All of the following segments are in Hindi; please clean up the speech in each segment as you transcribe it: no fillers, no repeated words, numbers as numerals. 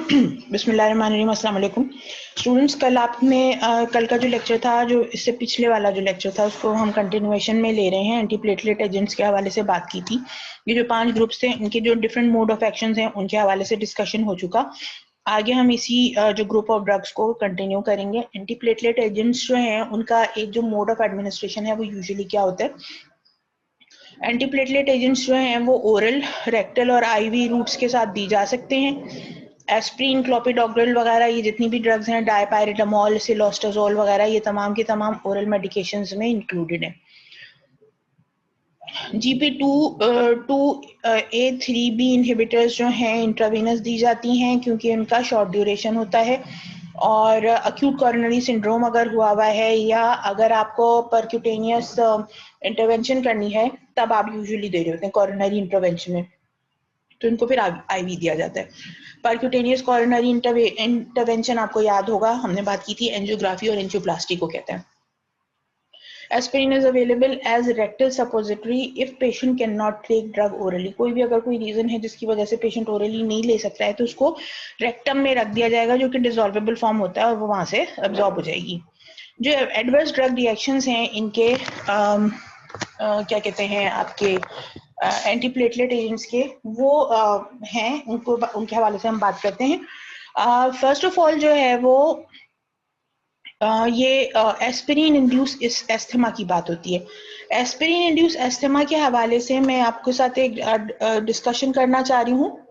बिस्मिल्लाहिर्रहमानिर्रहीम, अस्सलाम वालेकुम स्टूडेंट्स। कल का जो लेक्चर था, जो इससे पिछले वाला जो लेक्चर था, उसको हम कंटिन्यूएशन में ले रहे हैं। एंटीप्लेटलेट एजेंट्स के हवाले से बात की थी। ये जो 5 ग्रुप्स थे, इनके जो डिफरेंट मोड ऑफ एक्शंस हैं, उनके हवाले से डिस्कशन हो चुका। आगे हम इसी जो ग्रुप ऑफ ड्रग्स को कंटिन्यू करेंगे। एंटीप्लेटलेट एजेंट्स जो हैं, उनका एक जो मोड ऑफ एडमिनिस्ट्रेशन है वो यूजुअली क्या होता है। एंटीप्लेटलेट एजेंट्स जो हैं वो ओरल, रेक्टल और आईवी रूट्स के साथ दी जा सकते हैं। एस्प्रिन, क्लोपिडोग्रेल वगैरह, ये जितनी भी ड्रग्स हैं, डायपायरेटामोल, सिलोस्टाजोल वगैरह, ये तमाम के तमाम ओरल मेडिकेशंस में इंक्लूडेड हैं। GP2A3B इनहिबिटर्स जो हैं इंट्रावेनस दी जाती हैं, क्योंकि उनका शॉर्ट ड्यूरेशन होता है। और अक्यूट कॉरोनरी सिंड्रोम अगर हुआ हुआ है, या अगर आपको परक्यूटेनियस इंटरवेंशन करनी है, तब आप यूजुअली दे रहे होते हैं कॉरोनरी इंटरवेंशन में, तो इनको फिर आईवी दिया जाता है। परक्यूटेनियस कॉरोनरी इंटरवेंशन आपको याद होगा, हमने बात की थी, एंजियोग्राफी और एंजियोप्लास्टी को कहते हैं। Aspirin is available as rectal suppository if patient can not take drug orally. कोई भी अगर कोई रीजन है जिसकी वजह से पेशेंट ओरली नहीं ले सकता है, तो उसको रेक्टम में रख दिया जाएगा, जो कि डिसॉल्वेबल फॉर्म होता है, और वो वहां से अब्जॉर्ब हो जाएगी। जो एडवर्स ड्रग रिएक्शंस हैं, इनके क्या कहते हैं आपके एंटीप्लेटलेट एजेंट्स के, वो हैं, उनके हवाले से हम बात करते हैं। फर्स्ट ऑफ ऑल जो है वो ये एस्पिरिन इंड्यूस एस्थमा की बात होती है। एस्पिरिन इंड्यूस एस्थमा के हवाले से मैं आपके साथ एक डिस्कशन करना चाह रही हूँ।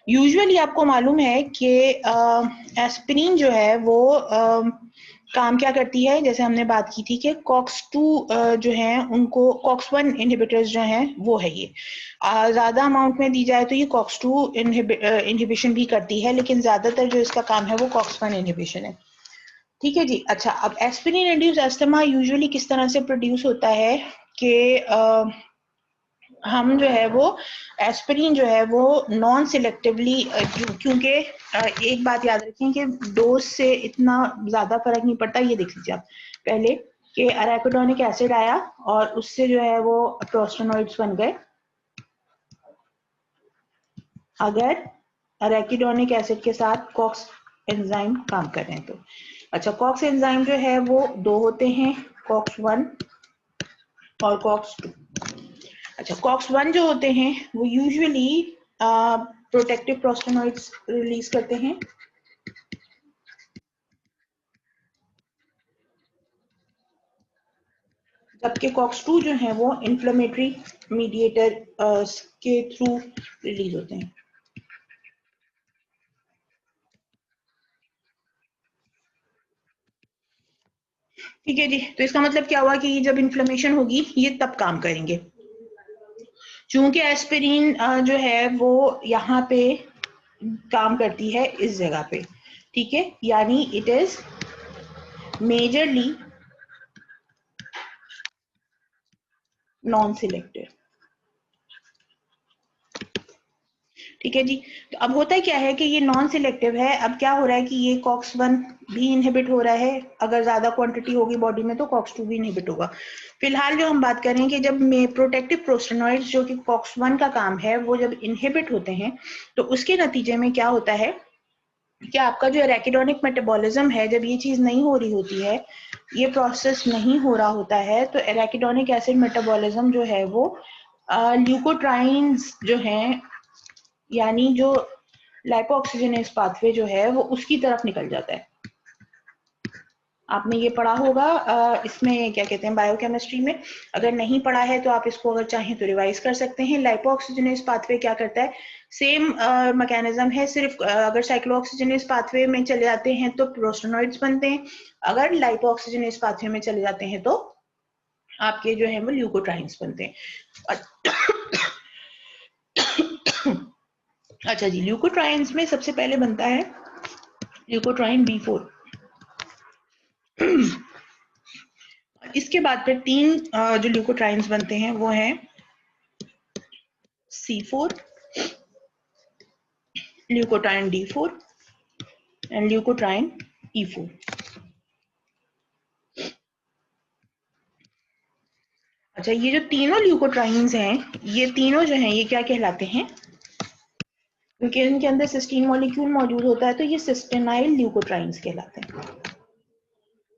यूजुअली आपको मालूम है कि एस्पिरिन जो है वो काम क्या करती है, जैसे हमने बात की थी कि कॉक्स-2 जो है, उनको कॉक्स-1 इनहिबिटर्स जो हैं वो है ये। ज़्यादा अमाउंट में दी जाए तो ये कॉक्स-2 इनहिबिशन भी करती है, लेकिन ज़्यादातर जो इसका काम है वो कॉक्स-1 इनहिबिशन है। ठीक है जी। अच्छा, अब एस्पिरिन इंड्यूस अस्थमा यूजुअली किस तरह से प्रोड्यूस होता है कि हम जो है वो एस्पिरिन जो है वो नॉन सिलेक्टिवली, क्योंकि एक बात याद रखें कि डोज से इतना ज़्यादा फर्क नहीं पड़ता। ये देख लीजिए आप पहले कि अराकिडोनिक एसिड आया और उससे जो है वो प्रोस्टेनोइड्स बन गए। अगर अराकिडोनिक एसिड के साथ कॉक्स एंजाइम काम कर रहे हैं तो। अच्छा, कॉक्स एंजाइम जो है वो 2 होते हैं, कॉक्स-1 और कॉक्स-2। अच्छा, कॉक्स-1 जो होते हैं वो यूजुअली प्रोटेक्टिव प्रोस्टेनोइड्स रिलीज करते हैं, जबकि कॉक्स-2 जो है वो इन्फ्लेमेटरी मीडिएटर के थ्रू रिलीज होते हैं। ठीक है जी। तो इसका मतलब क्या हुआ कि ये जब इन्फ्लेमेशन होगी, ये तब काम करेंगे। चूंकि एस्पिरिन जो है वो यहाँ पे काम करती है इस जगह पे, ठीक है, यानी it is majorly non selective. ठीक है जी। तो अब होता है क्या है कि ये नॉन सिलेक्टिव है। अब क्या हो रहा है कि ये कॉक्स-1 भी इनहिबिट हो रहा है, अगर ज्यादा क्वांटिटी होगी बॉडी में तो कॉक्स-2 भी इनहिबिट होगा। फिलहाल जो हम बात करें कि जब प्रोटेक्टिव प्रोस्टेनोइड्स जो कि कॉक्स-1 का काम है, वो जब इनहिबिट होते हैं, तो उसके नतीजे में क्या होता है कि आपका जो एराकिडोनिक मेटाबॉलिज्म है, जब ये चीज नहीं हो रही होती है, ये प्रोसेस नहीं हो रहा होता है, तो एराकिडोनिक एसिड मेटाबॉलिज्म जो है वो ल्यूकोट्राइन्स जो हैं, यानी जो लाइपोऑक्सीजनेस पाथवे जो है वो उसकी तरफ निकल जाता है। आपने ये पढ़ा होगा इसमें क्या कहते हैं बायोकेमिस्ट्री में। अगर नहीं पढ़ा है तो आप इसको अगर चाहें तो रिवाइज कर सकते हैं। लाइपोऑक्सीजनेस पाथवे क्या करता है, सेम मैकेनिज्म है, सिर्फ अगर साइक्लोऑक्सीजनेस पाथवे में चले जाते हैं तो प्रोस्टेनोइड्स बनते हैं, अगर लाइपोऑक्सीजनेस पाथवे में चले जाते हैं तो आपके जो है वो ल्यूकोट्राइन्स बनते हैं। अच्छा जी, ल्यूकोट्राइन्स में सबसे पहले बनता है ल्यूकोट्राइन B4। इसके बाद फिर 3 जो ल्यूकोट्राइन्स बनते हैं वो हैं C4, leukotriene D4 and leukotriene E4। अच्छा, ये जो तीनों ल्यूकोट्राइन्स हैं, ये तीनों जो हैं ये क्या कहलाते हैं, क्योंकि इनके अंदर सिस्टीन मॉलिक्यूल मौजूद होता है, तो ये सिस्टेनाइल ल्यूकोट्राइन्स कहलाते हैं।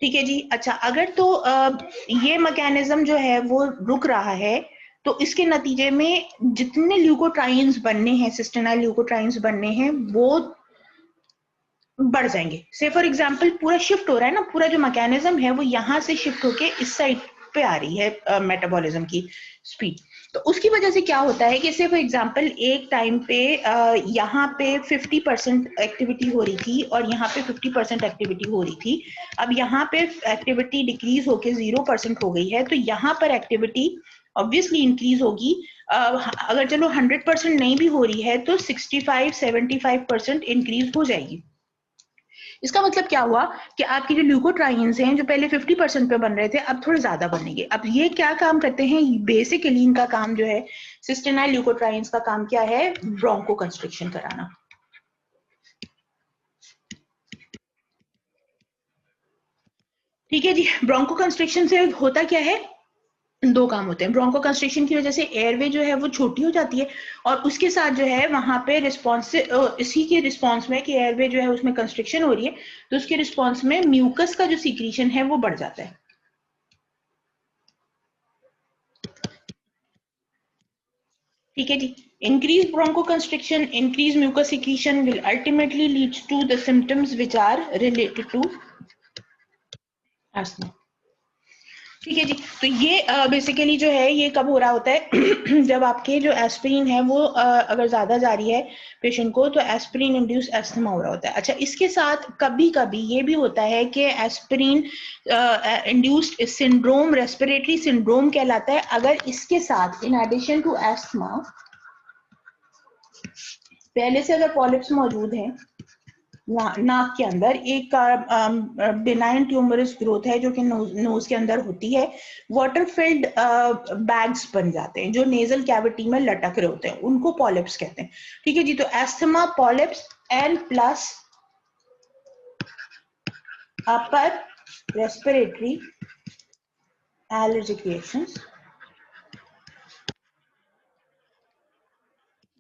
ठीक है जी। अच्छा, अगर तो ये मैकेनिज्म जो है वो रुक रहा है, तो इसके नतीजे में जितने ल्यूकोट्राइन्स बनने हैं, सिस्टेनाइल ल्यूकोट्राइन्स बनने हैं, वो बढ़ जाएंगे। से फॉर एग्जांपल पूरा शिफ्ट हो रहा है ना, पूरा जो मैकेनिज्म है वो यहाँ से शिफ्ट होके इस साइड पे आ रही है मेटाबॉलिज्म की स्पीड। तो उसकी वजह से क्या होता है कि से फॉर एग्जांपल एक टाइम पे यहाँ पे 50% एक्टिविटी हो रही थी और यहाँ पे 50% एक्टिविटी हो रही थी। अब यहाँ पे एक्टिविटी डिक्रीज होके 0% हो गई है, तो यहाँ पर एक्टिविटी ऑब्वियसली इंक्रीज होगी। अगर चलो 100% नहीं भी हो रही है तो 65-75% इंक्रीज हो जाएगी। इसका मतलब क्या हुआ कि आपकी जो ल्यूकोट्राइन्स हैं जो पहले 50% पे बन रहे थे, अब थोड़े ज्यादा बनेंगे। अब ये क्या काम करते हैं, बेसिकली इनका काम जो है, सिस्टेनाइल ल्यूकोट्राइन्स का काम क्या है, ब्रोंको कंस्ट्रिक्शन कराना। ठीक है जी। ब्रोंको कंस्ट्रिक्शन से होता क्या है, दो काम होते हैं। ब्रोंको कंस्ट्रिक्शन की वजह से एयरवे जो है वो छोटी हो जाती है, और उसके साथ जो है वहां पे रिस्पॉन्स, इसी के रिस्पॉन्स में कि एयरवे जो है उसमें कंस्ट्रिक्शन हो रही है, तो उसके रिस्पॉन्स में म्यूकस का जो सीक्रेशन है वो बढ़ जाता है। ठीक है जी। increased bronchoconstriction, increased mucus secretion will ultimately lead to the symptoms which are related to asthma। ठीक है जी। तो ये बेसिकली जो है ये कब हो रहा होता है जब आपके जो एस्पिरिन है वो अगर ज्यादा जा रही है पेशेंट को, तो एस्पिरिन इंड्यूस एस्थमा हो रहा होता है। अच्छा, इसके साथ कभी कभी ये भी होता है कि aspirin induced syndrome, respiratory syndrome कहलाता है, अगर इसके साथ इन एडिशन टू एस्थमा पहले से अगर पॉलिप्स मौजूद हैं नाक के अंदर, एक बिनाइन ट्यूमरस ग्रोथ है जो कि नोज के अंदर होती है, वाटर फिल्ड बैग्स बन जाते हैं जो नेजल कैविटी में लटक रहे होते हैं, उनको पॉलिप्स कहते हैं। ठीक है जी। तो asthma, polyps and plus upper respiratory allergic reactions,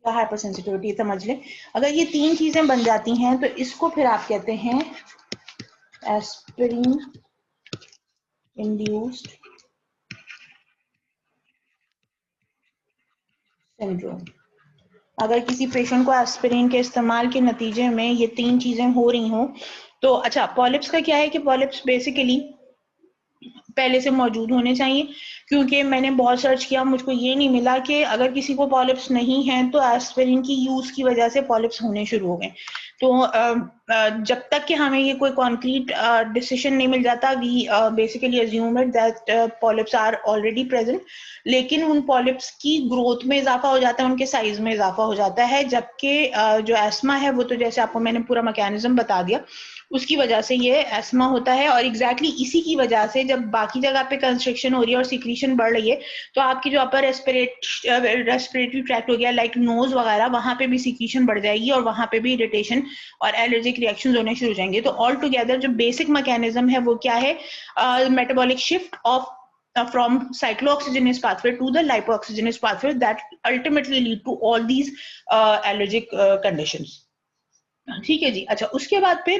hyper sensitivity समझ लें। अगर ये तीन चीजें बन जाती हैं तो इसको फिर आप कहते हैं एस्पिरिन इंड्यूस्ड सिंड्रोम। अगर किसी पेशेंट को एस्पिरिन के इस्तेमाल के नतीजे में ये तीन चीजें हो रही हों तो अच्छा, पॉलिप्स का क्या है कि पॉलिप्स बेसिकली पहले से मौजूद होने चाहिए, क्योंकि मैंने बहुत सर्च किया, मुझको ये नहीं मिला कि अगर किसी को पॉलिप्स नहीं है तो एस्पिरिन की यूज की वजह से पॉलिप्स होने शुरू हो गए। तो जब तक कि हमें ये कोई कॉन्क्रीट डिसीजन नहीं मिल जाता, we basically assume it that polyps are already present, लेकिन उन पॉलिप्स की ग्रोथ में इजाफा हो जाता है, उनके साइज में इजाफा हो जाता है। जबकि जो एस्मा है वो तो जैसे आपको मैंने पूरा मैकेनिज्म बता दिया, उसकी वजह से ये एस्मा होता है। और एग्जैक्टली इसी की वजह से जब बाकी जगह पे कंस्ट्रिक्शन हो रही है और सिक्रीशन बढ़ रही है, तो आपकी जो अपर रेस्पिरेटरी ट्रैक्ट हो गया लाइक नोज वगैरह, वहां पे भी सिक्रीशन बढ़ जाएगी और वहां पे भी इरिटेशन और एलर्जिक रिएक्शंस होने शुरू हो जाएंगे। तो ऑल टुगेदर जो बेसिक मैकेनिज्म है वो क्या है, metabolic shift of from cyclooxygenase pathway to the lipoxygenase pathway that ultimately lead to all these allergic conditions। ठीक है जी। अच्छा, उसके बाद पे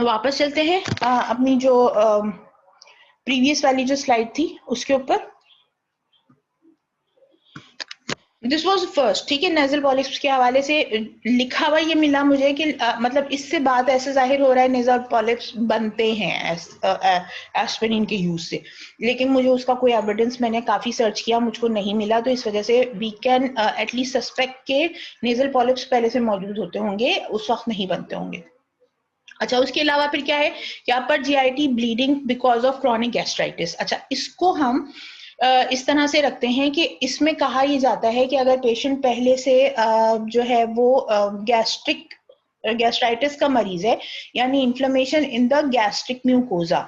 वापस चलते हैं अपनी जो प्रीवियस वाली जो स्लाइड थी उसके ऊपर। This was first. ठीक है, नेजल पॉलिप्स के हवाले से लिखा हुआ ये मिला मुझे कि मतलब इससे बात ऐसे जाहिर हो रहा है नेजल पॉलिप्स बनते हैं एस्पिरिन के यूज से, लेकिन मुझे उसका कोई एविडेंस, मैंने काफी सर्च किया, मुझको नहीं मिला। तो इस वजह से वी कैन एटलीस्ट सस्पेक्ट के नेजल पॉलिप्स पहले से मौजूद होते होंगे, उस वक्त नहीं बनते होंगे। अच्छा, उसके अलावा फिर क्या है कि upper GIT bleeding because of chronic gastritis. अच्छा, इसको हम इस तरह से रखते हैं कि इसमें कहा यह जाता है कि अगर पेशेंट पहले से जो है वो गैस्ट्राइटिस का मरीज है, यानी inflammation in the gastric mucosa,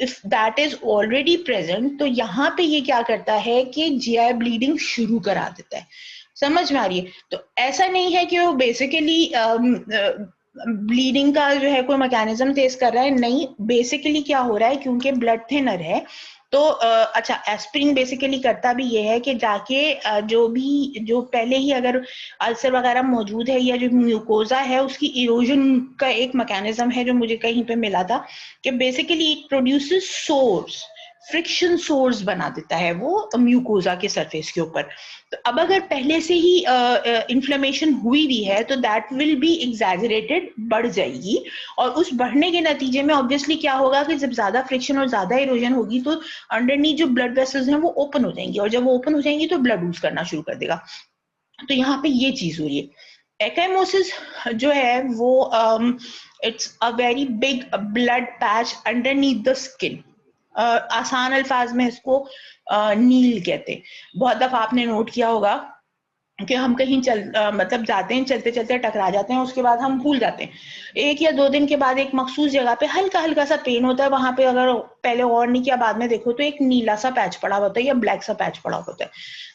if that is already present, तो यहाँ पे ये क्या करता है कि जीआई ब्लीडिंग शुरू करा देता है। समझ में आ रही है? तो ऐसा नहीं है कि वो बेसिकली ब्लीडिंग का जो है कोई मैकेनिज्म तेज कर रहा है, नहीं, बेसिकली क्या हो रहा है, क्योंकि ब्लड थिनर है तो अच्छा, एस्पिरिन बेसिकली करता भी ये है कि जाके जो पहले ही अगर अल्सर वगैरह मौजूद है या जो म्यूकोजा है उसकी इरोजन का एक मैकेनिज्म है जो मुझे कहीं पे मिला था कि basically it produces source, friction source बना देता है वो म्यूकोजा के सरफेस के ऊपर। तो अब अगर पहले से ही इन्फ्लेमेशन हुई भी है तो दैट विल बी एग्जैजरेटेड, बढ़ जाएगी, और उस बढ़ने के नतीजे में ऑब्वियसली क्या होगा कि जब ज्यादा फ्रिक्शन और ज्यादा इरोजन होगी तो अंडरनीथ जो ब्लड वेसल्स हैं वो ओपन हो जाएंगी, और जब वो ओपन हो जाएंगी तो ब्लड लूज करना शुरू कर देगा। तो यहाँ पे ये चीज हो रही है। एकाइमोसिस जो है वो it's a very big blood patch underneath the skin. आसान अल्फाज में इसको नील कहते हैं। बहुत दफा आपने नोट किया होगा कि हम कहीं मतलब जाते हैं, चलते चलते टकरा जाते हैं, उसके बाद हम भूल जाते हैं। 1 या 2 दिन के बाद एक मखसूस जगह पे हल्का हल्का सा पेन होता है, वहां पे अगर पहले और नहीं किया बाद में देखो तो एक नीला सा पैच पड़ा होता है या ब्लैक सा पैच पड़ा होता है।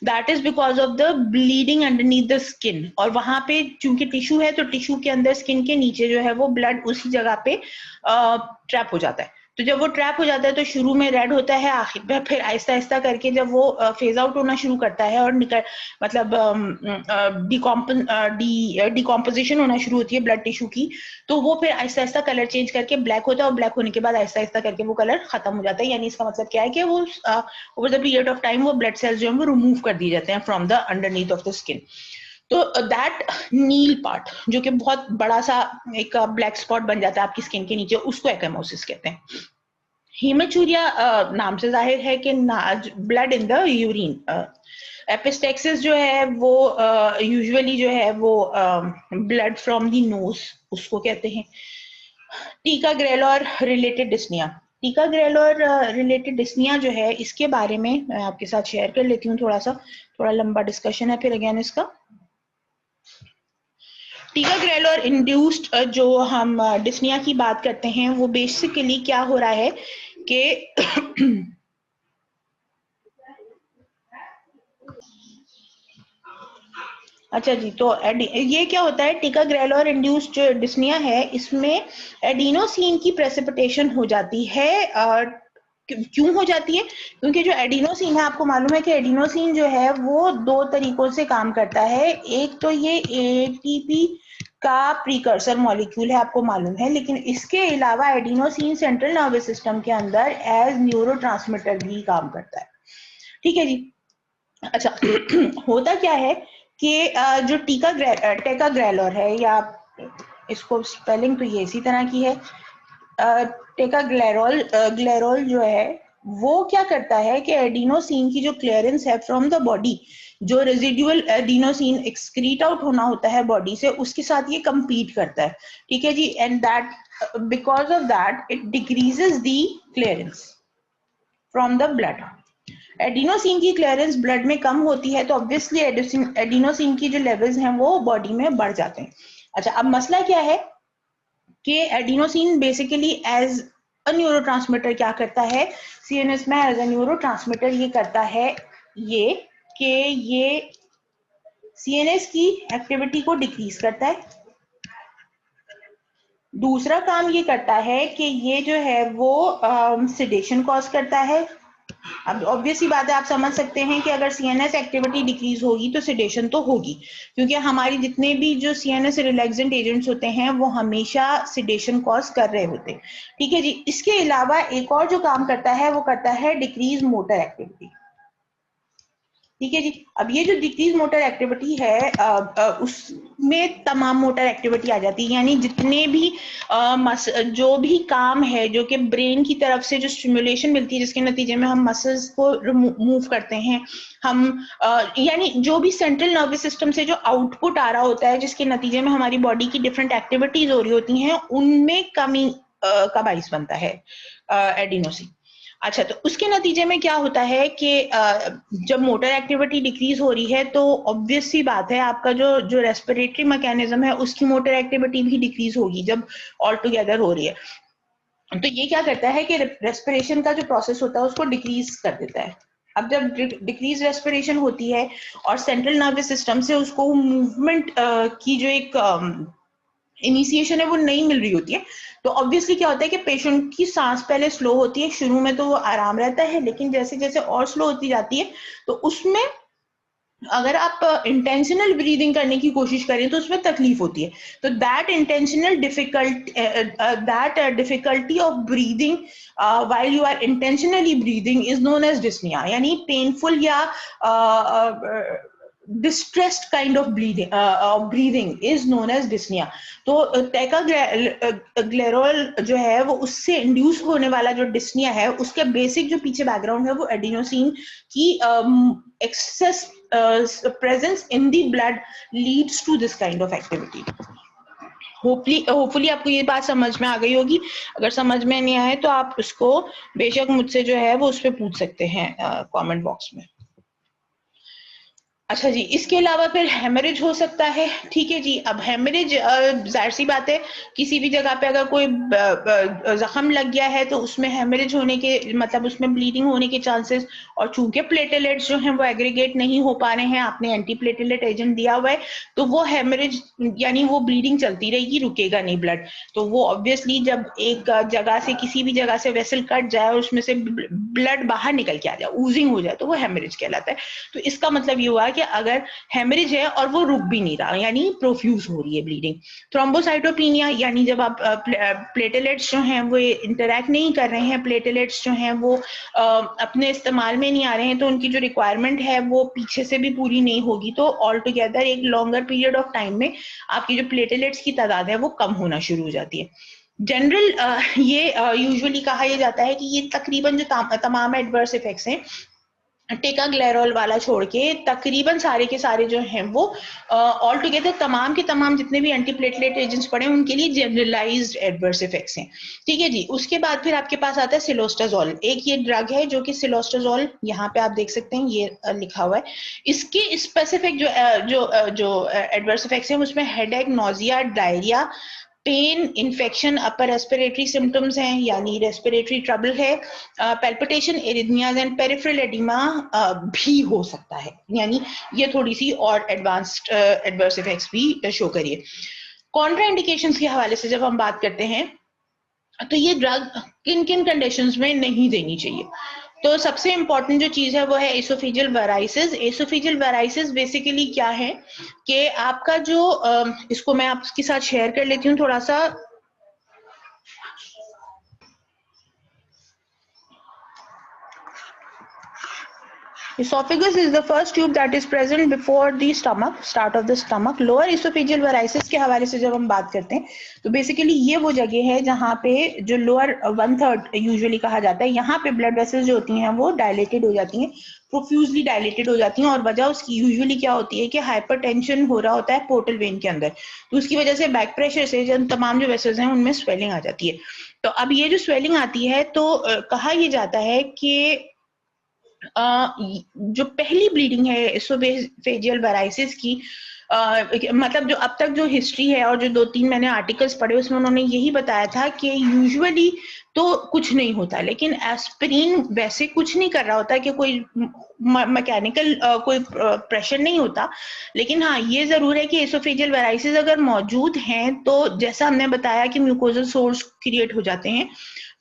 That is because of the bleeding underneath the skin. और वहां पे चूंकि टिश्यू है तो टिश्यू के अंदर स्किन के नीचे जो है वो ब्लड उसी जगह पे ट्रैप हो जाता है। तो जब वो ट्रैप हो जाता है तो शुरू में रेड होता है, आखिर में फिर आहिस्ता आहिस्ता करके जब वो फेज आउट होना शुरू करता है और निकल मतलब डिकॉम्पोजिशन होना शुरू होती है ब्लड टिश्यू की, तो वो फिर आहिस्ता आहिस्ता कलर चेंज करके ब्लैक होता है, और ब्लैक होने के बाद आहिस्ता आहिस्ता करके वो कलर खत्म हो जाता है। यानी इसका मतलब क्या है कि वो over the period of time वो ब्लड सेल्स जो है वो रिमूव कर दिए जाते हैं from the underneath of the skin. तो दैट नील पार्ट जो कि बहुत बड़ा सा एक ब्लैक स्पॉट बन जाता है आपकी स्किन के नीचे, उसको एकाइमोसिस कहते हैं। हीमेचूरिया नाम से जाहिर है कि blood in the urine. Epistaxis जो है वो यूजुअली जो है वो ब्लड फ्रॉम द नोज उसको कहते हैं। टीका ग्रेलोर रिलेटेड डिस्निया। टीका ग्रेलोर रिलेटेड डिस्निया जो है इसके बारे में मैं आपके साथ शेयर कर लेती हूँ थोड़ा लंबा डिस्कशन है फिर अगेन इसका। टीका ग्रेलोर इंड्यूस्ड जो हम डिस्निया की बात करते हैं वो बेसिकली क्या हो रहा है कि अच्छा जी, तो ये क्या होता है, टीका ग्रेलोर इंड्यूस्ड जो डिस्निया है इसमें एडिनोसिन की प्रेसिपिटेशन हो जाती है। क्यों हो जाती है? क्योंकि जो एडिनोसिन है, आपको मालूम है कि एडिनोसिन जो है वो 2 तरीकों से काम करता है। एक तो ये एटीपी का प्रीकर्सर मॉलिक्यूल है, आपको मालूम है, लेकिन इसके अलावा एडिनोसिन सेंट्रल नर्वस सिस्टम के अंदर एज न्यूरोट्रांसमीटर भी काम करता है। ठीक है जी। अच्छा होता क्या है कि जो टेका ग्रेलोर है, या इसको स्पेलिंग तो ये इसी तरह की है, टेका ग्लेरोल जो है वो क्या करता है कि एडिनोसिन की जो क्लियरेंस है फ्रॉम द बॉडी, जो रेजिडुअल एडिनोसिन एक्सक्रीट आउट होना होता है बॉडी से, उसके साथ ये compete करता है। ठीक है जी। And that because of that it decreases the clearance from the blood. Adenosine की क्लियरेंस ब्लड में कम होती है तो ऑब्वियसली एडिनोसिन की जो लेवल्स हैं वो बॉडी में बढ़ जाते हैं। अच्छा, अब मसला क्या है कि adenosine basically as a neurotransmitter क्या करता है, सीएनएस में एज अ न्यूरोट्रांसमीटर ये करता है ये कि ये सीएनएस की एक्टिविटी को डिक्रीज करता है। दूसरा काम ये करता है कि ये जो है वो सिडेशन कॉज करता है। अब ऑब्वियसली बात है, आप समझ सकते हैं कि अगर सीएनएस एक्टिविटी डिक्रीज होगी तो सिडेशन तो होगी, क्योंकि हमारी जितने भी जो सीएनएस रिलैक्सेंट एजेंट्स होते हैं वो हमेशा सिडेशन कॉज कर रहे होते हैं। ठीक है जी। इसके अलावा एक और जो काम करता है वो करता है डिक्रीज मोटर एक्टिविटी। ठीक है जी। अब ये जो डिक्रीज मोटर एक्टिविटी है उसमें तमाम मोटर एक्टिविटी आ जाती है, यानी जितने भी जो भी काम है जो कि ब्रेन की तरफ से जो स्टिमुलेशन मिलती है जिसके नतीजे में हम मसल्स को मूव करते हैं, हम यानी जो भी सेंट्रल नर्वस सिस्टम से जो आउटपुट आ रहा होता है जिसके नतीजे में हमारी बॉडी की डिफरेंट एक्टिविटीज हो रही होती हैं, उनमें कमी का बाइस बनता है एडिनोसिन। अच्छा, तो उसके नतीजे में क्या होता है कि जब मोटर एक्टिविटी डिक्रीज हो रही है तो ऑब्वियस सी बात है आपका जो जो रेस्पिरेटरी मैकेनिज्म है उसकी मोटर एक्टिविटी भी डिक्रीज होगी जब ऑल टुगेदर हो रही है। तो ये क्या करता है कि रेस्पिरेशन का जो प्रोसेस होता है उसको डिक्रीज कर देता है। अब जब डिक्रीज रेस्पिरेशन होती है और सेंट्रल नर्वस सिस्टम से उसको मूवमेंट की जो एक इनिशिएशन है वो नहीं मिल रही होती है, तो ऑब्वियसली क्या होता है कि पेशेंट की सांस पहले स्लो होती है, शुरू में तो वो आराम रहता है, लेकिन जैसे जैसे और स्लो होती जाती है तो उसमें अगर आप इंटेंशनल ब्रीदिंग करने की कोशिश करें तो उसमें तकलीफ होती है। तो that difficulty of breathing while you are intentionally breathing is known as dyspnoea, यानी पेनफुल या distressed kind of breathing is known as dyspnea. तो टेकाग्लेरोल जो है वो उससे इंड्यूस होने वाला जो डिस्निया है उसके बेसिक जो पीछे बैकग्राउंड है वो एडिनोसिन की access presence in the blood leads to this kind of activity. Hopefully आपको ये बात समझ में आ गई होगी। अगर समझ में नहीं आए तो आप उसको बेशक मुझसे जो है वो उस पर पूछ सकते हैं कमेंट बॉक्स में। अच्छा जी, इसके अलावा फिर हेमरेज हो सकता है। ठीक है जी, अब हेमरेज जाहिर सी बात है, किसी भी जगह पे अगर कोई जख्म लग गया है तो उसमें हेमरेज होने के मतलब उसमें ब्लीडिंग होने के चांसेस, और चूंकि प्लेटलेट्स जो हैं वो एग्रीगेट नहीं हो पा रहे हैं, आपने एंटी प्लेटलेट एजेंट दिया हुआ है, तो वो हेमरेज यानी वो ब्लीडिंग चलती रहेगी, रुकेगा नहीं ब्लड। तो वो ऑब्वियसली जब एक जगह से किसी भी जगह से वेसल कट जाए और उसमें से ब्लड बाहर निकल के आ जाए, ऊजिंग हो जाए, तो वो हेमरेज कहलाता है। तो इसका मतलब ये हुआ कि अगर हेमरेज है और वो रुक भी नहीं रहा यानी प्रोफ्यूज हो रही है ब्लीडिंग। थ्रोम्बोसाइटोपिनिया यानी जब आप प्लेटलेट्स जो हैं वो इंटरैक्ट नहीं कर रहे हैं, प्लेटलेट्स जो हैं वो अपने इस्तेमाल में नहीं आ रहे हैं, तो उनकी जो रिक्वायरमेंट है वो पीछे से भी पूरी नहीं होगी, तो ऑल टुगेदर एक लॉन्गर पीरियड ऑफ टाइम में आपकी जो प्लेटलेट्स की तादाद है वो कम होना शुरू हो जाती है। जनरल ये यूजुअली कहा यह जाता है कि ये तकरीबन जो तमाम एडवर्स इफेक्ट्स हैं टेकाग्लेरोल वाला छोड़ के तकरीबन सारे के सारे जो हैं वो ऑल टुगेदर तमाम के तमाम जितने भी एंटीप्लेटलेट एजेंट्स पड़े उनके लिए जनरलाइज्ड एडवर्स इफेक्ट्स हैं। ठीक है जी, उसके बाद फिर आपके पास आता है सिलोस्टाजोल। एक ये ड्रग है जो कि सिलोस्टाजोल, यहाँ पे आप देख सकते हैं ये लिखा हुआ है। इसके स्पेसिफिक जो एडवर्स इफेक्ट्स हैं उसमें headache, nausea, diarrhoea, pain, infection, upper respiratory symptoms हैं यानी रेस्पिरेटरी ट्रबल है, palpitation, arrhythmias and peripheral oedema भी हो सकता है, यानी ये थोड़ी सी और एडवांस्ड एडवर्स इफेक्ट्स भी शो करिए। कॉन्ट्राइंडिकेशंस के हवाले से जब हम बात करते हैं तो ये ड्रग किन किन कंडीशंस में नहीं देनी चाहिए। तो सबसे इंपॉर्टेंट जो चीज है वो है oesophageal varices. Oesophageal varices basically क्या है कि आपका जो इसको मैं आपके साथ शेयर कर लेती हूँ थोड़ा सा। Esophagus is the first tube that is present before the stomach, start of the stomach. Lower esophageal varices के हवाले से जब हम बात करते हैं तो बेसिकली ये वो जगह है जहाँ पे जो लोअर 1/3 यूजुअली कहा जाता है, यहाँ पे ब्लड वेसल्स जो होती हैं वो डायलेटेड हो जाती हैं, प्रोफ्यूजली डायलेटेड हो जाती हैं, और वजह उसकी यूजुअली क्या होती है कि हाइपरटेंशन हो रहा होता है पोर्टल वेन के अंदर, तो उसकी वजह से बैक प्रेशर से जो तमाम जो वेसल्स हैं उनमें स्वेलिंग आ जाती है। तो अब ये जो स्वेलिंग आती है तो कहा यह जाता है कि जो पहली ब्लीडिंग है एसोफेजियल वेराइसिस की, मतलब जो अब तक जो हिस्ट्री है और जो 2-3 मैंने आर्टिकल्स पढ़े उसमें उन्होंने यही बताया था कि यूजुअली तो कुछ नहीं होता, लेकिन एस्पिरिन वैसे कुछ नहीं कर रहा होता कि कोई मैकेनिकल कोई प्रेशर नहीं होता, लेकिन हाँ ये जरूर है कि एसोफेजियल वेराइसिस अगर मौजूद हैं तो जैसा हमने बताया कि म्यूकोजल सोर्स क्रिएट हो जाते हैं,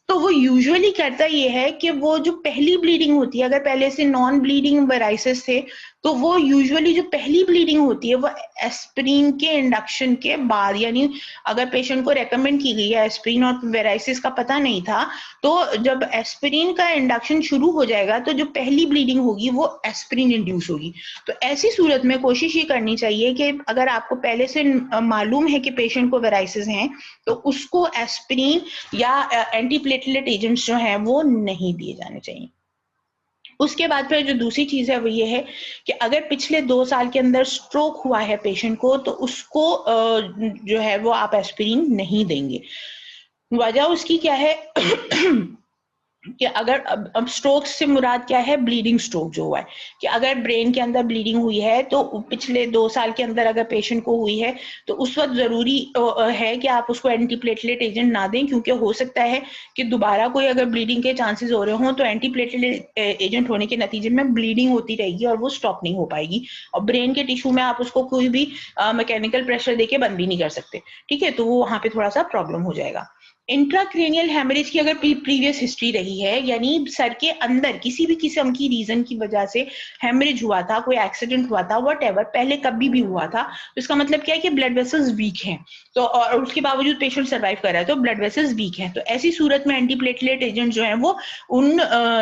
तो वो यूजुअली करता ये है कि वो जो पहली ब्लीडिंग होती है, अगर पहले से नॉन ब्लीडिंग वेराइसिस थे तो वो यूजुअली जो पहली ब्लीडिंग होती है वो एस्पिरिन के इंडक्शन के बाद, यानी अगर पेशेंट को रेकमेंड की गई है एस्पिरिन और वेराइसिस का पता नहीं था, तो जब एस्पिरिन का इंडक्शन शुरू हो जाएगा तो जो पहली ब्लीडिंग होगी वो एस्पिरिन इंड्यूस होगी। तो ऐसी सूरत में कोशिश ये करनी चाहिए कि अगर आपको पहले से मालूम है कि पेशेंट को वेराइसिस हैं तो उसको एस्पिरिन या एंटीप्लेटलेट एजेंट्स जो हैं वो नहीं दिए जाने चाहिए। उसके बाद फिर जो दूसरी चीज है वो ये है कि अगर पिछले 2 साल के अंदर स्ट्रोक हुआ है पेशेंट को तो उसको जो है वो आप एस्पिरिन नहीं देंगे। वजह उसकी क्या है कि अगर अब स्ट्रोक से मुराद क्या है, ब्लीडिंग स्ट्रोक जो हुआ है, कि अगर ब्रेन के अंदर ब्लीडिंग हुई है तो पिछले 2 साल के अंदर अगर पेशेंट को हुई है तो उस वक्त जरूरी है कि आप उसको एंटीप्लेटलेट एजेंट ना दें, क्योंकि हो सकता है कि दोबारा कोई अगर ब्लीडिंग के चांसेस हो रहे हों तो एंटीप्लेटलेट एजेंट होने के नतीजे में ब्लीडिंग होती रहेगी और वो स्टॉप नहीं हो पाएगी, और ब्रेन के टिश्यू में आप उसको कोई भी मैकेनिकल प्रेशर देके बंद भी नहीं कर सकते, ठीक है, तो वो वहां पे थोड़ा सा प्रॉब्लम हो जाएगा। इंट्राक्रेनियल हेमरेज की अगर प्रीवियस हिस्ट्री रही है, यानी सर के अंदर किसी भी किस्म की रीजन की वजह से हेमरेज हुआ था, कोई एक्सीडेंट हुआ था, व्हाटएवर पहले कभी भी हुआ था, तो इसका मतलब क्या है कि ब्लड वेसल्स वीक हैं, तो और उसके बावजूद पेशेंट सर्वाइव कर रहा है तो ब्लड वेसल्स वीक हैं, तो ऐसी सूरत में एंटीप्लेटलेट एजेंट जो है वो उन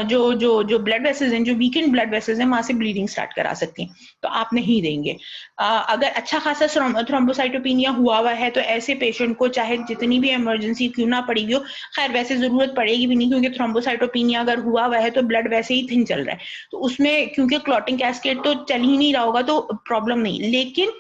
जो जो जो ब्लड वेसल्स हैं, जो वीकेंड ब्लड वेसल्स हैं, वहां से ब्लीडिंग स्टार्ट करा सकती हैं, तो आप नहीं देंगे। अगर अच्छा खासा थ्रोम्बोसाइटोपिनिया हुआ है तो ऐसे पेशेंट को चाहे जितनी भी इमरजेंसी क्यों ना पड़ी हुई हो, खैर वैसे जरूरत पड़ेगी भी नहीं, क्योंकि थ्रोम्बोसाइटोपिनिया अगर हुआ है तो ब्लड वैसे ही थिन चल रहा है, तो उसमें क्योंकि क्लॉटिंग कैस्केड तो चल ही नहीं रहा होगा तो प्रॉब्लम नहीं, लेकिन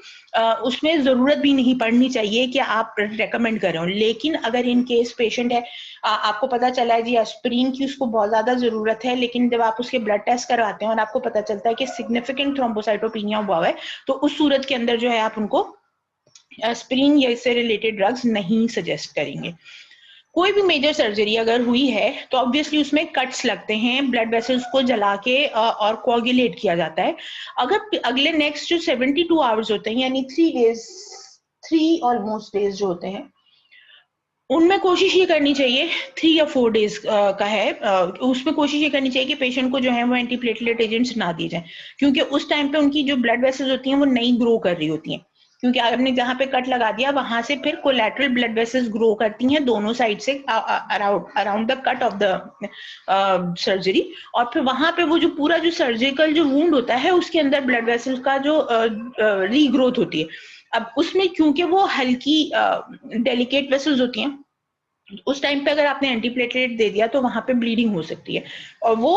उसमें जरूरत भी नहीं पड़नी चाहिए कि आप रेकमेंड कर रहे हो। लेकिन अगर इन केस पेशेंट है, आपको पता चला है जी एस्पिरिन की उसको बहुत ज्यादा जरूरत है, लेकिन जब आप उसके ब्लड टेस्ट करवाते हैं और आपको पता चलता है कि सिग्निफिकेंट थ्रोम्बोसाइटोपिनिया हुआ है, तो उस सूरत के अंदर जो है आप उनको एस्पिरिन या इससे रिलेटेड ड्रग्स नहीं सजेस्ट करेंगे। कोई भी मेजर सर्जरी अगर हुई है तो ऑब्वियसली उसमें कट्स लगते हैं, ब्लड वेसल्स को जला के और कोगुलेट किया जाता है। अगर अगले नेक्स्ट जो 72 आवर्स होते हैं, यानी 3 डेज, 3 ऑलमोस्ट डेज जो होते हैं, उनमें कोशिश ये करनी चाहिए, 3 या 4 डेज का है, उसमें कोशिश ये करनी चाहिए कि पेशेंट को जो है वो एंटीप्लेटलेट एजेंट्स ना दिए जाए, क्योंकि उस टाइम पे उनकी जो ब्लड वेसल्स होती हैं वो नई ग्रो कर रही होती हैं, क्योंकि आपने जहां पे कट लगा दिया वहां से फिर कोलैटरल ब्लड वेसल्स ग्रो करती हैं दोनों साइड से around the cut off the surgery, और फिर वहां पे वो जो पूरा जो सर्जिकल जो वुंड होता है उसके अंदर ब्लड वेसल्स का जो रीग्रोथ होती है। अब उसमें क्योंकि वो हल्की डेलिकेट वेसल्स होती हैं, उस टाइम पे अगर आपने एंटीप्लेटलेट दे दिया तो वहां पे ब्लीडिंग हो सकती है, और वो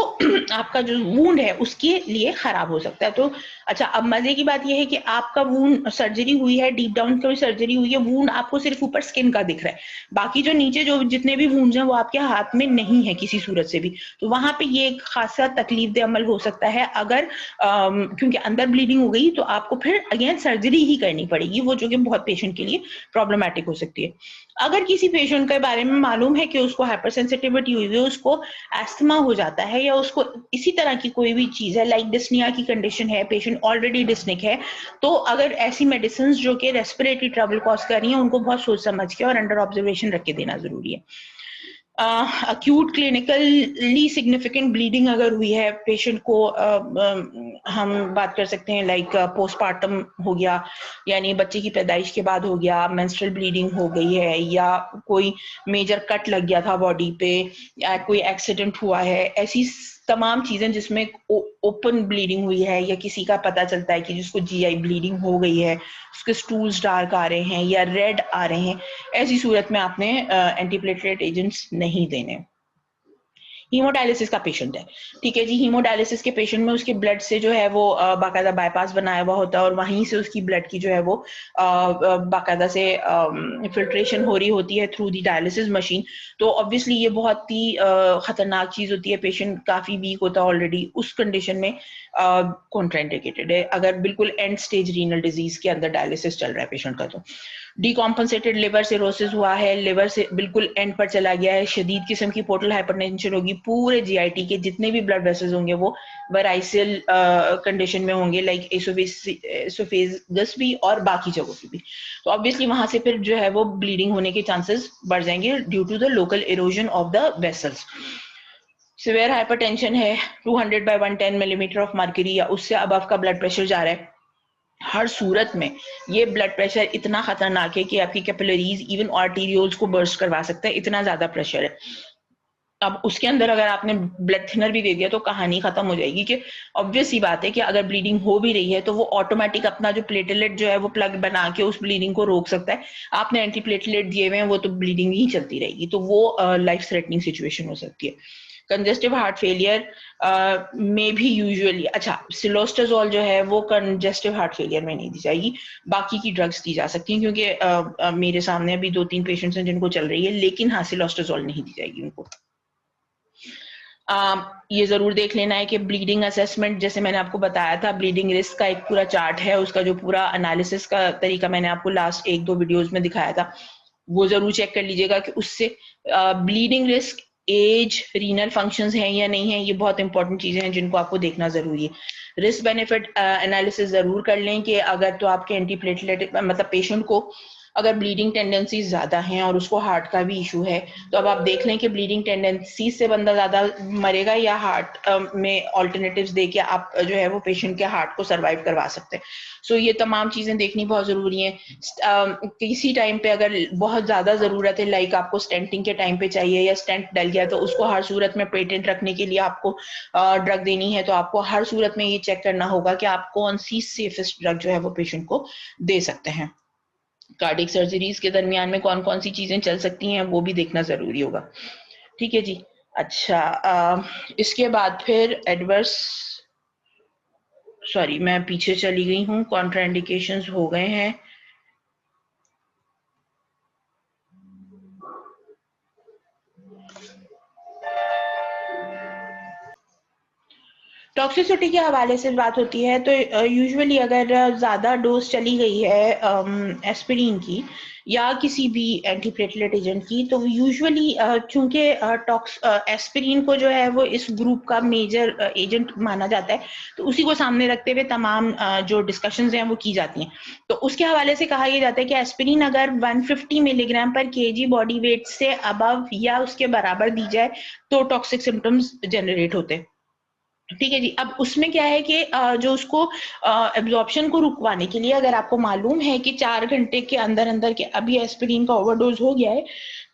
आपका जो वूंड है उसके लिए खराब हो सकता है। तो अच्छा, अब मजे की बात यह है कि आपका वूंड सर्जरी हुई है, डीप डाउन की सर्जरी हुई है, वूंड आपको सिर्फ ऊपर स्किन का दिख रहा है, बाकी जो नीचे जो जितने भी वूंड्स हैं वो आपके हाथ में नहीं है किसी सूरत से भी, तो वहां पे ये एक खासा तकलीफ दे अमल हो सकता है अगर क्योंकि अंदर ब्लीडिंग हो गई तो आपको फिर अगेन सर्जरी ही करनी पड़ेगी, वो जो कि बहुत पेशेंट के लिए प्रॉब्लमेटिक हो सकती है। अगर किसी पेशेंट के बारे में मालूम है कि उसको हाइपर सेंसिटिविटी हुई है, उसको एस्थमा हो जाता है, या उसको इसी तरह की कोई भी चीज है लाइक डिस्निया की कंडीशन है, पेशेंट ऑलरेडी डिस्निक है, तो अगर ऐसी मेडिसिन जो कि रेस्पिरेटरी ट्रबल कॉज कर रही हैं उनको बहुत सोच समझ के और अंडर ऑब्जर्वेशन रख के देना जरूरी है। अक्यूट क्लिनिकली सिग्निफिकेंट ब्लीडिंग अगर हुई है पेशेंट को, हम बात कर सकते हैं लाइक पोस्टमार्टम हो गया, यानी बच्चे की पैदाइश के बाद हो गया, मेंस्ट्रुअल ब्लीडिंग हो गई है, या कोई मेजर कट लग गया था बॉडी पे, या कोई एक्सीडेंट हुआ है, ऐसी तमाम चीजें जिसमें ओपन ब्लीडिंग हुई है, या किसी का पता चलता है कि जिसको जीआई ब्लीडिंग हो गई है, उसके स्टूल्स डार्क आ रहे हैं या रेड आ रहे हैं, ऐसी सूरत में आपने एंटीप्लेटलेट एजेंट्स नहीं देने। हीमोडायलिसिस का पेशेंट है, ठीक है जी, हीमोडायलिसिस के पेशेंट में उसके ब्लड से जो है वो बाकायदा बाईपास बनाया हुआ होता है, और वहीं से उसकी ब्लड की जो है वो बाकायदा से फिल्ट्रेशन हो रही होती है थ्रू दी डायलिसिस मशीन, तो ऑब्वियसली ये बहुत ही खतरनाक चीज होती है, पेशेंट काफी वीक होता है ऑलरेडी, उस कंडीशन में कॉन्ट्राइंडिकेटेड है अगर बिल्कुल एंड स्टेज रीनल डिजीज के अंदर डायलिसिस चल रहा है पेशेंट का। तो डिकॉम्पनसेटेड लिवर सिरोसिस हुआ है, लिवर से बिल्कुल एंड पर चला गया है, शदीद किस्म की पोर्टल हाइपरटेंशन होगी, पूरे जीआईटी के जितने भी ब्लड वेसल्स होंगे वो वराइसियल कंडीशन में होंगे, लाइक एसोफेगस भी और बाकी जगहों पे भी, तो ऑब्वियसली वहां से फिर जो है वो ब्लीडिंग होने के चांसेस बढ़ जाएंगे due to the local erosion of the vessels. Severe hypertension है, 200/110 मिलीमीटर ऑफ मर्क्यूरी या उससे अबव का ब्लड प्रेशर जा रहा है, हर सूरत में ये ब्लड प्रेशर इतना खतरनाक है कि आपकी कैपिलरीज इवन आर्टेरियोल्स को बर्स्ट करवा सकता है, इतना ज्यादा प्रेशर है। अब उसके अंदर अगर आपने ब्लड थिनर भी दे दिया तो कहानी खत्म हो जाएगी, कि ऑब्वियस सी बात है कि अगर ब्लीडिंग हो भी रही है तो वो ऑटोमेटिक अपना जो प्लेटलेट जो है वो प्लग बना के उस ब्लीडिंग को रोक सकता है, आपने एंटी प्लेटलेट दिए हुए हैं वो तो ब्लीडिंग ही चलती रहेगी, तो वो लाइफ थ्रेटनिंग सिचुएशन हो सकती है। कंजेस्टिव हार्ट फेलियर में भी यूजुअली, अच्छा सिलोस्टाजोल जो है वो कंजेस्टिव हार्ट फेलियर में नहीं दी जाएगी, बाकी की ड्रग्स दी जा सकती हैं, क्योंकि मेरे सामने अभी 2-3 पेशेंट्स हैं जिनको चल रही है, लेकिन हाँ सिलोस्टाजोल नहीं दी जाएगी उनको। ये जरूर देख लेना है कि ब्लीडिंग असेसमेंट, जैसे मैंने आपको बताया था, ब्लीडिंग रिस्क का एक पूरा चार्ट है, उसका जो पूरा एनालिसिस का तरीका मैंने आपको लास्ट 1-2 वीडियोस में दिखाया था, वो जरूर चेक कर लीजिएगा कि उससे bleeding risk, age, renal functions हैं या नहीं है, ये बहुत इंपॉर्टेंट चीजें हैं जिनको आपको देखना जरूरी है। रिस्क बेनिफिट एनालिसिस जरूर कर लें कि अगर तो आपके एंटीप्लेटलेट मतलब पेशेंट को अगर ब्लीडिंग टेंडेंसीज ज्यादा हैं और उसको हार्ट का भी इशू है, तो अब आप देख लें कि ब्लीडिंग टेंडेंसी से बंदा ज्यादा मरेगा या हार्ट में ऑल्टरनेटिव्स देके आप जो है वो पेशेंट के हार्ट को सर्वाइव करवा सकते हैं। सो ये तमाम चीजें देखनी बहुत जरूरी है। किसी टाइम पे अगर बहुत ज्यादा जरूरत है, लाइक आपको स्टेंटिंग के टाइम पे चाहिए या स्टेंट डल गया, तो उसको हर सूरत में पेटेंट रखने के लिए आपको ड्रग देनी है, तो आपको हर सूरत में ये चेक करना होगा कि आप कौन सी सेफेस्ट ड्रग जो है वो पेशेंट को दे सकते हैं। कार्डिक सर्जरीज के दरमियान में कौन कौन सी चीजें चल सकती हैं वो भी देखना जरूरी होगा। ठीक है जी। अच्छा, इसके बाद फिर एडवर्स, सॉरी मैं पीछे चली गई हूँ, कॉन्ट्राइंडिकेशंस हो गए हैं। टॉक्सिसिटी के हवाले से बात होती है तो यूजुअली अगर ज़्यादा डोज चली गई है एस्पिरिन की या किसी भी एंटीप्लेटलेट एजेंट की, तो यूजुअली चूंकि एस्पिरिन को जो है वो इस ग्रुप का मेजर एजेंट माना जाता है, तो उसी को सामने रखते हुए तमाम जो डिस्कशंस हैं वो की जाती हैं। तो उसके हवाले से कहा यह जाता है कि एस्पिरिन अगर 150 मिलीग्राम पर केजी बॉडी वेट से अबव या उसके बराबर दी जाए तो टॉक्सिक सिम्टम्स जनरेट होते हैं। ठीक है जी। अब उसमें क्या है कि जो उसको एब्जॉर्प्शन को रुकवाने के लिए, अगर आपको मालूम है कि 4 घंटे के अंदर अंदर के अभी एस्पिरिन का ओवरडोज हो गया है,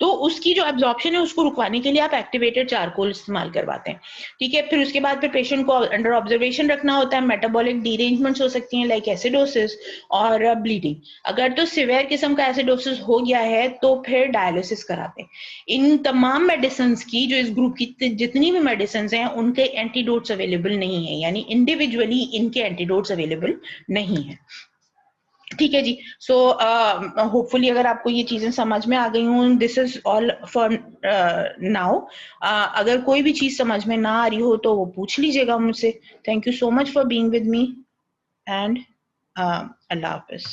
तो उसकी जो एब्जॉर्प्शन है उसको रुकवाने के लिए आप एक्टिवेटेड चारकोल इस्तेमाल करवाते हैं। ठीक है। फिर उसके बाद फिर पेशेंट को अंडर ऑब्जर्वेशन रखना होता है। मेटाबॉलिक डीरेंजमेंट्स हो सकती हैं लाइक एसिडोसिस और ब्लीडिंग। अगर तो सिवियर किस्म का एसिडोसिस हो गया है तो फिर डायलिसिस कराते हैं। इन तमाम मेडिसिन की, जो इस ग्रुप की जितनी भी मेडिसिन हैं, उनके एंटीडोट्स अवेलेबल नहीं है, यानी इंडिविजुअली इनके एंटीडोट्स अवेलेबल नहीं है। ठीक है जी। सो होपफुली अगर आपको ये चीजें समझ में आ गई हूँ, this is all for now. अगर कोई भी चीज समझ में ना आ रही हो तो वो पूछ लीजिएगा मुझसे। Thank you so much for being with me and Allah Hafiz.